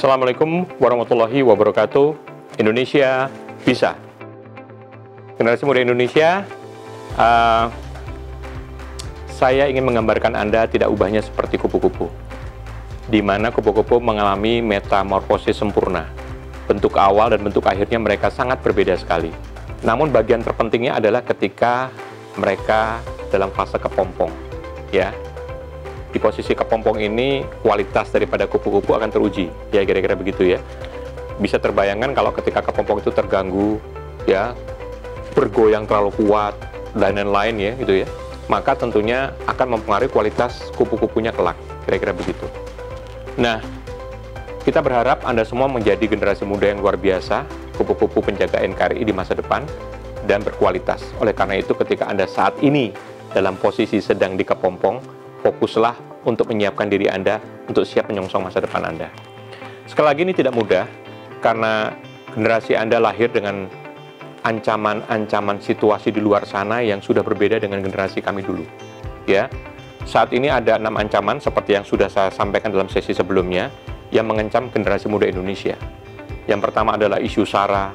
Assalamualaikum warahmatullahi wabarakatuh. Indonesia bisa. Generasi muda Indonesia, saya ingin menggambarkan Anda tidak ubahnya seperti kupu-kupu, di mana kupu-kupu mengalami metamorfosis sempurna. Bentuk awal dan bentuk akhirnya mereka sangat berbeda sekali. Namun bagian terpentingnya adalah ketika mereka dalam fase kepompong, ya. Di posisi kepompong ini, kualitas daripada kupu-kupu akan teruji, ya kira-kira begitu ya. Bisa terbayangkan kalau ketika kepompong itu terganggu, ya, bergoyang terlalu kuat, dan lain-lain ya, gitu ya. Maka tentunya akan mempengaruhi kualitas kupu-kupunya kelak, kira-kira begitu. Nah, kita berharap Anda semua menjadi generasi muda yang luar biasa, kupu-kupu penjaga NKRI di masa depan, dan berkualitas. Oleh karena itu, ketika Anda saat ini dalam posisi sedang di kepompong, fokuslah untuk menyiapkan diri Anda untuk siap menyongsong masa depan Anda. Sekali lagi, ini tidak mudah, karena generasi Anda lahir dengan ancaman-ancaman situasi di luar sana yang sudah berbeda dengan generasi kami dulu. Ya, saat ini ada 6 ancaman seperti yang sudah saya sampaikan dalam sesi sebelumnya yang mengancam generasi muda Indonesia. Yang pertama adalah isu SARA,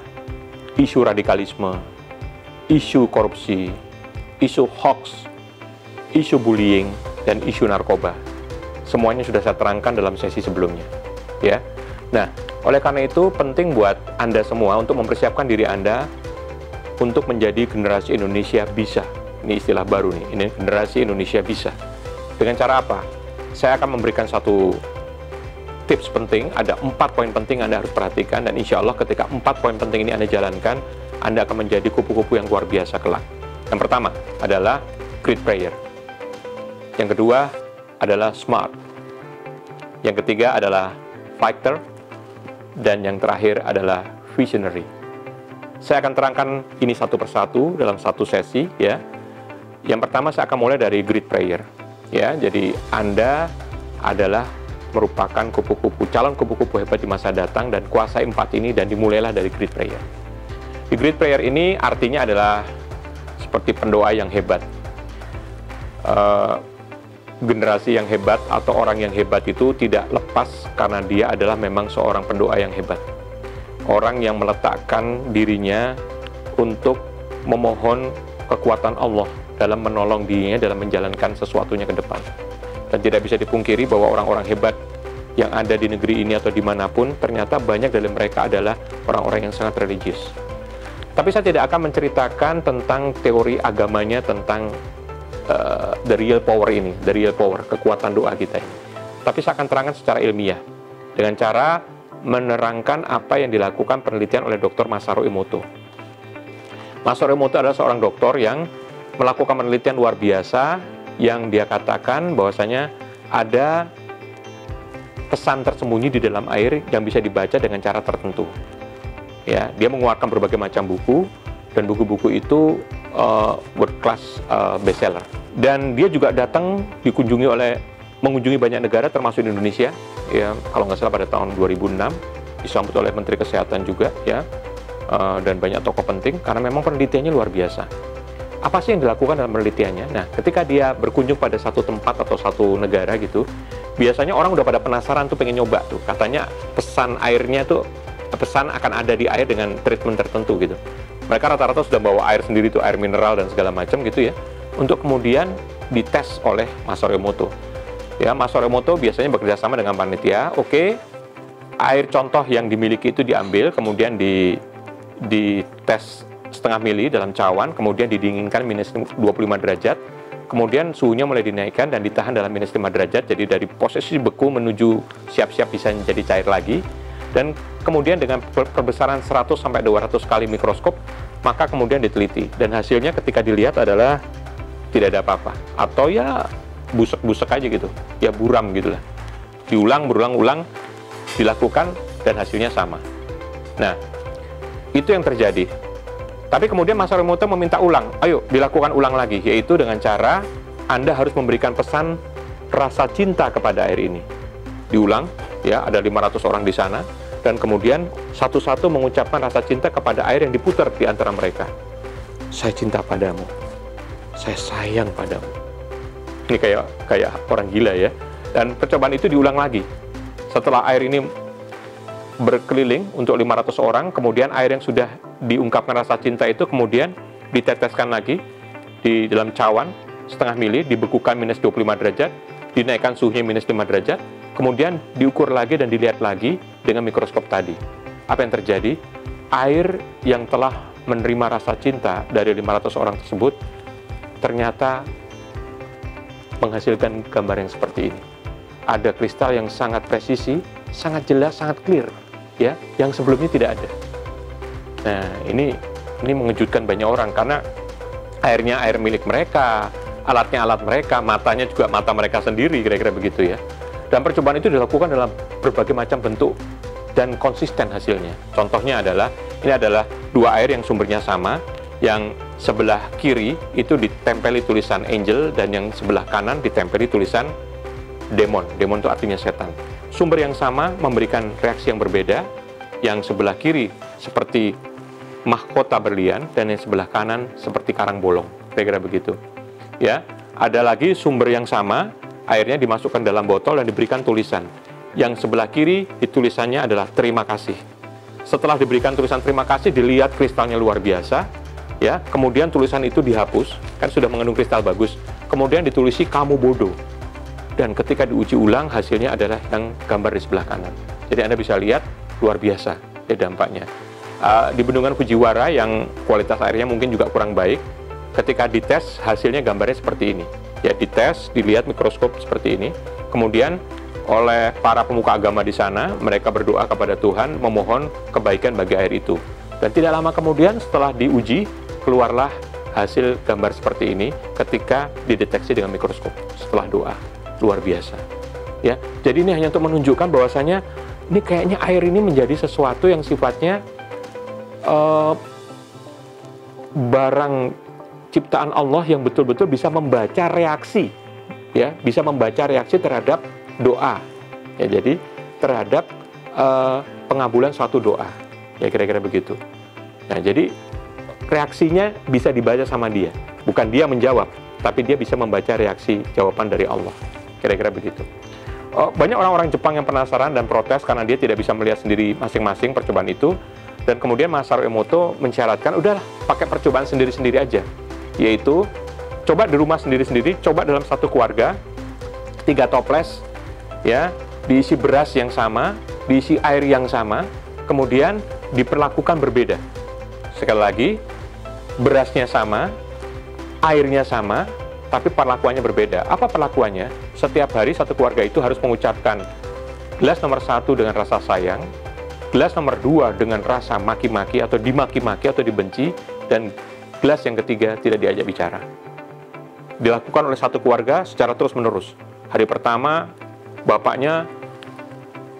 isu radikalisme, isu korupsi, isu hoax, isu bullying, dan isu narkoba. Semuanya sudah saya terangkan dalam sesi sebelumnya, ya. Nah, oleh karena itu penting buat Anda semua untuk mempersiapkan diri Anda untuk menjadi generasi Indonesia bisa. Ini istilah baru nih, ini generasi Indonesia bisa. Dengan cara apa? Saya akan memberikan satu tips penting, ada 4 poin penting Anda harus perhatikan, dan insya Allah ketika 4 poin penting ini Anda jalankan, Anda akan menjadi kupu-kupu yang luar biasa kelak. Yang pertama adalah great prayer. Yang kedua adalah smart. Yang ketiga adalah fighter. Dan yang terakhir adalah visionary. Saya akan terangkan ini satu persatu dalam satu sesi, ya. Yang pertama saya akan mulai dari great prayer, ya. Jadi Anda adalah merupakan kupu-kupu, calon kupu-kupu hebat di masa datang, dan kuasai 4 ini dan dimulailah dari great prayer. Di great prayer ini artinya adalah seperti pendoa yang hebat. Generasi yang hebat atau orang yang hebat itu tidak lepas karena dia adalah memang seorang pendoa yang hebat. Orang yang meletakkan dirinya untuk memohon kekuatan Allah dalam menolong dirinya dalam menjalankan sesuatunya ke depan. Dan tidak bisa dipungkiri bahwa orang-orang hebat yang ada di negeri ini atau dimanapun, ternyata banyak dari mereka adalah orang-orang yang sangat religius. Tapi saya tidak akan menceritakan tentang teori agamanya, tentang the real power ini, the real power, kekuatan doa kita ini. Tapi saya akan terangkan secara ilmiah, dengan cara menerangkan apa yang dilakukan penelitian oleh Dr. Masaru Emoto. Masaru Emoto adalah seorang dokter yang melakukan penelitian luar biasa, yang dia katakan bahwasanya ada pesan tersembunyi di dalam air yang bisa dibaca dengan cara tertentu. Ya, dia mengeluarkan berbagai macam buku, dan buku-buku itu world class bestseller. Dan dia juga mengunjungi banyak negara termasuk Indonesia, ya, kalau nggak salah pada tahun 2006 disambut oleh Menteri Kesehatan juga, ya, dan banyak tokoh penting karena memang penelitiannya luar biasa. Apa sih yang dilakukan dalam penelitiannya? Nah, ketika dia berkunjung pada satu tempat atau satu negara gitu, biasanya orang udah pada penasaran tuh, pengen nyoba tuh. Katanya pesan airnya tuh, pesan akan ada di air dengan treatment tertentu gitu. Mereka rata-rata sudah bawa air sendiri tuh, air mineral dan segala macam gitu ya, untuk kemudian dites oleh Masaru Emoto. Ya, Masaru Emoto biasanya bekerja sama dengan panitia. Oke, air contoh yang dimiliki itu diambil, kemudian dites setengah mili dalam cawan, kemudian didinginkan minus 25 derajat, kemudian suhunya mulai dinaikkan dan ditahan dalam minus 5 derajat, jadi dari posisi beku menuju siap-siap bisa menjadi cair lagi. Dan kemudian dengan perbesaran 100 sampai 200 kali mikroskop, maka kemudian diteliti. Dan hasilnya ketika dilihat adalah tidak ada apa-apa. Atau ya busek-busek aja gitu. Ya buram gitu lah. Diulang, berulang-ulang, dilakukan, dan hasilnya sama. Nah, itu yang terjadi. Tapi kemudian Masaru Emoto meminta ulang. Ayo, dilakukan ulang lagi. Yaitu dengan cara Anda harus memberikan pesan rasa cinta kepada air ini. Diulang, ya, ada 500 orang di sana, dan kemudian satu-satu mengucapkan rasa cinta kepada air yang diputar di antara mereka. Saya cinta padamu, saya sayang padamu. Ini kayak orang gila ya. Dan percobaan itu diulang lagi. Setelah air ini berkeliling untuk 500 orang, kemudian air yang sudah diungkapkan rasa cinta itu kemudian diteteskan lagi di dalam cawan setengah mili, dibekukan minus 25 derajat, dinaikkan suhunya minus 5 derajat, kemudian diukur lagi dan dilihat lagi dengan mikroskop tadi. Apa yang terjadi? Air yang telah menerima rasa cinta dari 500 orang tersebut ternyata menghasilkan gambar yang seperti ini. Ada kristal yang sangat presisi, sangat jelas, sangat clear, ya, yang sebelumnya tidak ada. Nah, ini mengejutkan banyak orang karena airnya air milik mereka, alatnya alat mereka, matanya juga mata mereka sendiri, kira-kira begitu ya. Dan percobaan itu dilakukan dalam berbagai macam bentuk dan konsisten hasilnya. Contohnya adalah, ini adalah dua air yang sumbernya sama, yang sebelah kiri itu ditempeli tulisan angel dan yang sebelah kanan ditempeli tulisan demon. Demon itu artinya setan. Sumber yang sama memberikan reaksi yang berbeda. Yang sebelah kiri seperti mahkota berlian dan yang sebelah kanan seperti karang bolong. Kira-kira begitu. Ya, ada lagi sumber yang sama, airnya dimasukkan dalam botol dan diberikan tulisan. Yang sebelah kiri tulisannya adalah terima kasih. Setelah diberikan tulisan terima kasih, dilihat kristalnya luar biasa. Ya, kemudian tulisan itu dihapus, kan sudah mengandung kristal bagus. Kemudian ditulisi kamu bodoh. Dan ketika diuji ulang, hasilnya adalah yang gambar di sebelah kanan. Jadi Anda bisa lihat luar biasa ya dampaknya. Di bendungan Fujiwara yang kualitas airnya mungkin juga kurang baik, ketika dites hasilnya gambarnya seperti ini. Ya, dites, dilihat mikroskop seperti ini. Kemudian oleh para pemuka agama di sana, mereka berdoa kepada Tuhan memohon kebaikan bagi air itu. Dan tidak lama kemudian setelah diuji, keluarlah hasil gambar seperti ini ketika dideteksi dengan mikroskop setelah doa. Luar biasa. Ya, jadi ini hanya untuk menunjukkan bahwasanya ini kayaknya air ini menjadi sesuatu yang sifatnya barang ciptaan Allah yang betul-betul bisa membaca reaksi, ya, bisa membaca reaksi terhadap doa. Ya, jadi terhadap pengabulan suatu doa. Ya, kira-kira begitu. Nah, jadi reaksinya bisa dibaca sama dia. Bukan dia menjawab, tapi dia bisa membaca reaksi jawaban dari Allah. Kira-kira begitu. Banyak orang-orang Jepang yang penasaran dan protes karena dia tidak bisa melihat sendiri masing-masing percobaan itu. Dan kemudian Masaru Emoto mensyaratkan, udahlah, pakai percobaan sendiri-sendiri aja. Yaitu, coba di rumah sendiri-sendiri, coba dalam satu keluarga, 3 toples, ya, diisi beras yang sama, diisi air yang sama, kemudian diperlakukan berbeda. Sekali lagi, berasnya sama, airnya sama, tapi perlakuannya berbeda. Apa perlakuannya? Setiap hari satu keluarga itu harus mengucapkan gelas nomor 1 dengan rasa sayang, gelas nomor 2 dengan rasa maki-maki atau dimaki-maki atau dibenci, dan gelas yang ketiga tidak diajak bicara. Dilakukan oleh satu keluarga secara terus-menerus. Hari pertama, bapaknya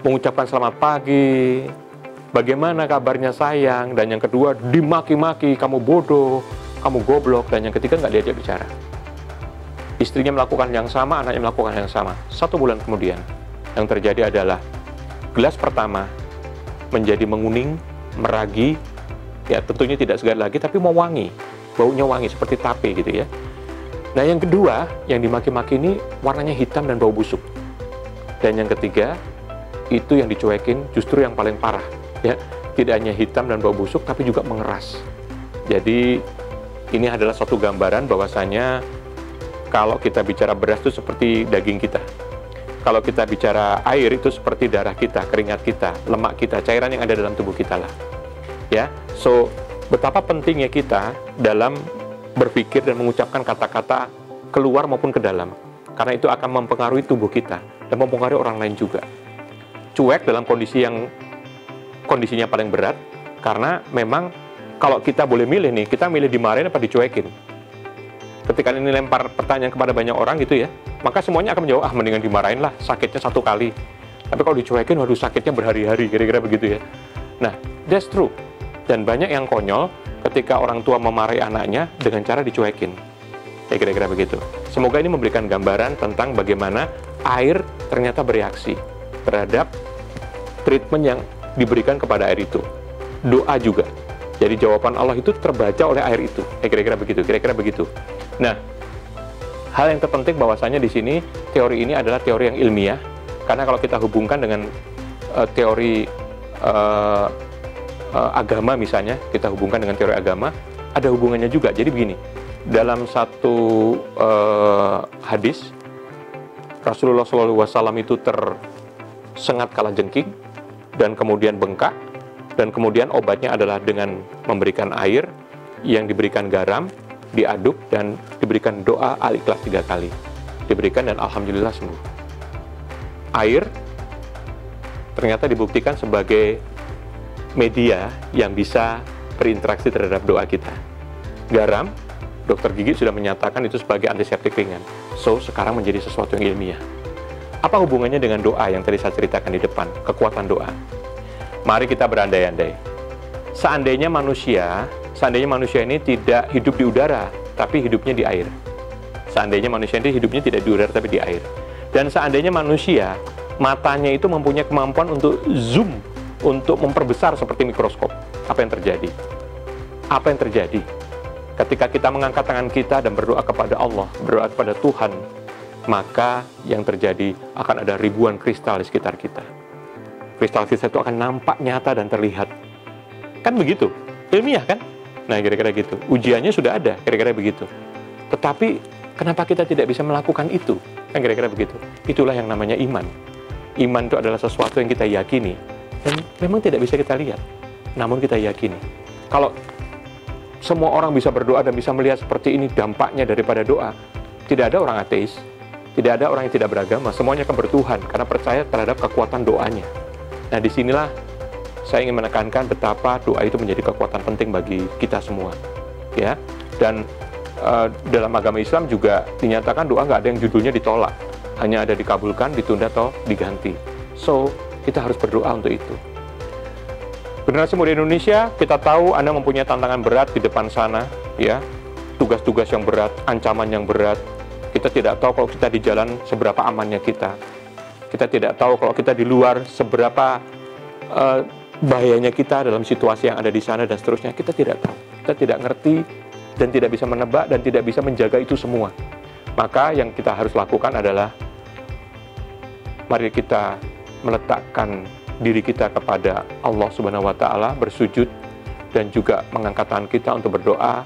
mengucapkan selamat pagi, bagaimana kabarnya sayang, dan yang kedua dimaki-maki, kamu bodoh, kamu goblok, dan yang ketiga nggak diajak bicara. Istrinya melakukan yang sama, anaknya melakukan yang sama. 1 bulan kemudian, yang terjadi adalah gelas pertama menjadi menguning, meragi, ya tentunya tidak segar lagi, tapi mau wangi, baunya wangi seperti tape gitu ya. Nah, yang kedua, yang dimaki-maki ini warnanya hitam dan bau busuk. Dan yang ketiga, itu yang dicuekin justru yang paling parah, ya. Tidak hanya hitam dan bau busuk, tapi juga mengeras. Jadi, ini adalah suatu gambaran bahwasanya kalau kita bicara beras itu seperti daging kita. Kalau kita bicara air itu seperti darah kita, keringat kita, lemak kita, cairan yang ada dalam tubuh kita lah. Ya, so betapa pentingnya kita dalam berpikir dan mengucapkan kata-kata keluar maupun ke dalam. Karena itu akan mempengaruhi tubuh kita dan mempengaruhi orang lain juga. Cuek dalam kondisinya paling berat, karena memang kalau kita boleh milih nih, kita milih dimarahin apa dicuekin. Ketika ini lempar pertanyaan kepada banyak orang gitu ya, maka semuanya akan menjawab, mendingan dimarahin lah, sakitnya 1 kali. Tapi kalau dicuekin, waduh sakitnya berhari-hari, kira-kira begitu ya. Nah, that's true. Dan banyak yang konyol ketika orang tua memarahi anaknya dengan cara dicuekin. Ya, kira-kira begitu. Semoga ini memberikan gambaran tentang bagaimana air ternyata bereaksi terhadap treatment yang diberikan kepada air itu. Doa juga. Jadi jawaban Allah itu terbaca oleh air itu. Kira-kira begitu. Nah, hal yang terpenting bahwasanya di sini teori ini adalah teori yang ilmiah, karena kalau kita hubungkan dengan teori agama misalnya, kita hubungkan dengan teori agama, ada hubungannya juga. Jadi begini, dalam satu hadis, Rasulullah SAW itu tersengat kalajengking, dan kemudian bengkak, dan kemudian obatnya adalah dengan memberikan air, yang diberikan garam, diaduk, dan diberikan doa al-ikhlas 3 kali. Diberikan dan alhamdulillah sembuh. Air ternyata dibuktikan sebagai media yang bisa berinteraksi terhadap doa kita. Garam, dokter gigi sudah menyatakan itu sebagai antiseptik ringan. So, sekarang menjadi sesuatu yang ilmiah. Apa hubungannya dengan doa yang tadi saya ceritakan di depan, kekuatan doa? Mari kita berandai-andai. Seandainya manusia ini tidak hidup di udara, tapi hidupnya di air. Seandainya manusia ini hidupnya tidak di udara, tapi di air. Dan seandainya manusia, matanya itu mempunyai kemampuan untuk zoom, untuk memperbesar seperti mikroskop. Apa yang terjadi? Apa yang terjadi? Ketika kita mengangkat tangan kita dan berdoa kepada Allah, berdoa kepada Tuhan, maka yang terjadi akan ada ribuan kristal di sekitar kita. Kristal-kristal itu akan nampak nyata dan terlihat. Kan begitu? Ilmiah kan? Nah, kira-kira gitu. Ujiannya sudah ada, kira-kira begitu. Tetapi, kenapa kita tidak bisa melakukan itu? Kan kira-kira begitu. Itulah yang namanya iman. Iman itu adalah sesuatu yang kita yakini. Dan memang tidak bisa kita lihat. Namun kita yakini. Kalau semua orang bisa berdoa dan bisa melihat seperti ini dampaknya daripada doa, tidak ada orang ateis, tidak ada orang yang tidak beragama, semuanya akan bertuhan karena percaya terhadap kekuatan doanya. Nah, disinilah saya ingin menekankan betapa doa itu menjadi kekuatan penting bagi kita semua, ya. Dan dalam agama Islam juga dinyatakan doa nggak ada yang judulnya ditolak, hanya ada dikabulkan, ditunda atau diganti. So, kita harus berdoa untuk itu. Generasi muda Indonesia, kita tahu Anda mempunyai tantangan berat di depan sana, ya. Tugas-tugas yang berat, ancaman yang berat. Kita tidak tahu kalau kita di jalan seberapa amannya kita. Kita tidak tahu kalau kita di luar seberapa bahayanya kita dalam situasi yang ada di sana dan seterusnya. Kita tidak tahu. Kita tidak ngerti dan tidak bisa menebak dan tidak bisa menjaga itu semua. Maka yang kita harus lakukan adalah mari kita meletakkan diri kita kepada Allah Subhanahu wa Ta'ala, bersujud dan juga mengangkat tangan kita untuk berdoa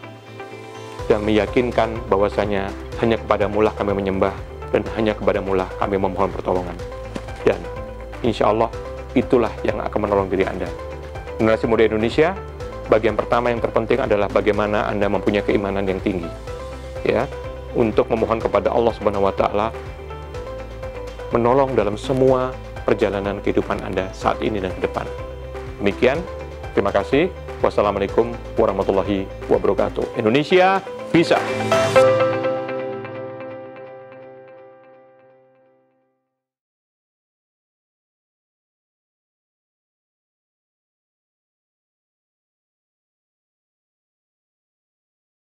dan meyakinkan bahwasanya hanya kepadamu lah kami menyembah dan hanya kepadamu lah kami memohon pertolongan. Dan insya Allah itulah yang akan menolong diri Anda. Generasi muda Indonesia, bagian pertama yang terpenting adalah bagaimana Anda mempunyai keimanan yang tinggi, ya, untuk memohon kepada Allah Subhanahu wa Ta'ala menolong dalam semua perjalanan kehidupan Anda saat ini dan ke depan. Demikian, terima kasih. Wassalamualaikum warahmatullahi wabarakatuh. Indonesia bisa!